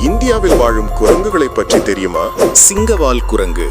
இந்தியாவில் வாழும் குரங்குகளை பற்றி தெரியுமா? சிங்கவால் குரங்கு,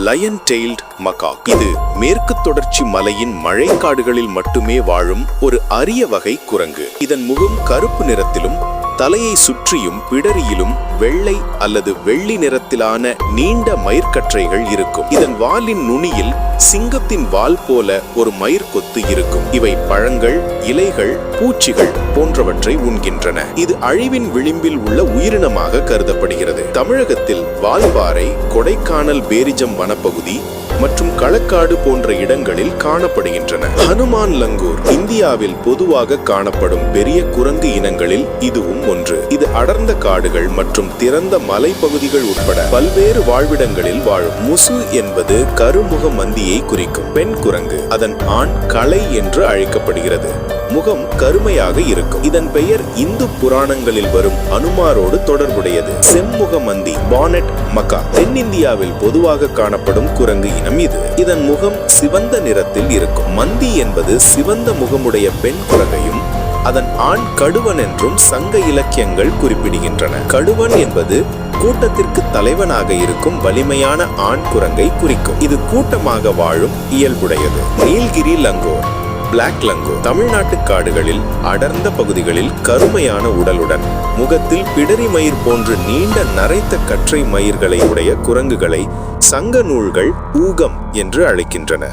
லயன் டெயில்ட் மகாக். இது மேற்கு தொடர்ச்சி மலையின் மழைக்காடுகளில் மட்டுமே வாழும் ஒரு அரிய வகை குரங்கு. இதன் முகம் கருப்பு நிறத்திலும் தலையை சுற்றியும் பிடரியிலும் வெள்ளை அல்லது வெள்ளி நிறத்திலான நீண்ட மயிர்கற்றைகள் இருக்கும். இதன் வாலின் நுனியில் சிங்கத்தின் வால் போல ஒரு மயிர்கொத்து இருக்கும். இவை பழங்கள், இலைகள், பூச்சிகள் போன்றவற்றை உண்கின்றன. இது அழிவின் விளிம்பில் உள்ள உயிரினமாக கருதப்படுகிறது. தமிழகத்தில் வால்பாறை, கொடைக்கானல் பேரிஜம் வனப்பகுதி மற்றும் களக்காடு போன்ற இடங்களில் காணப்படுகின்றன. ஹனுமான் லங்கூர் இந்தியாவில் பொதுவாக காணப்படும் பெரிய குரங்கு இனங்களில் இதுவும் ஒன்று. இது அடர்ந்த காடுகள் மற்றும் திறந்த மலைப்பகுதிகள் உட்பட பல்வேறு வாழ்விடங்களில் வாழும். முசு என்பது கருமுக மந்தியை குறிக்கும் பெண் குரங்கு. அதன் ஆண் களை என்று அழைக்கப்படுகிறது. முகம் கருமையாக இருக்கும். இதன் பெயர் இந்து புராணங்களில் வரும் அனுமாரோடு தொடர்புடையது. செம்முக மந்தி, பானட் மக்கா தென்னிந்தியாவில் பொதுவாக காணப்படும் குரங்கு இனம் இது. இதன் முகம் சிவந்த நிறத்தில் இருக்கும். மந்தி என்பது சிவந்த முகமுடைய பெண் குரங்கையும் அதன் ஆண் கடுவன் என்றும் சங்க இலக்கியங்கள் குறிப்பிடுகின்றன. கடுவன் என்பது கூட்டத்திற்கு தலைவனாக இருக்கும் வலிமையான ஆண் குரங்கை குறிக்கும். இது கூட்டமாக வாழும் இயல்புடையது. நீல்கிரி லங்கோர், பிளாக் லங்கோர் தமிழ்நாட்டு காடுகளில் அடர்ந்த பகுதிகளில் கருமையான உடலுடன் முகத்தில் பிடரி மயிர் போன்று நீண்ட நரைத்த கற்றை மயிர்களை உடைய குரங்குகளை சங்க நூல்கள் ஊகம் என்று அழைக்கின்றன.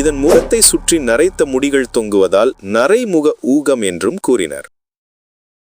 இதன் முகத்தை சுற்றி நரைத்த முடிகள் தொங்குவதால் நரைமுக ஊகம் என்றும் கூறினர்.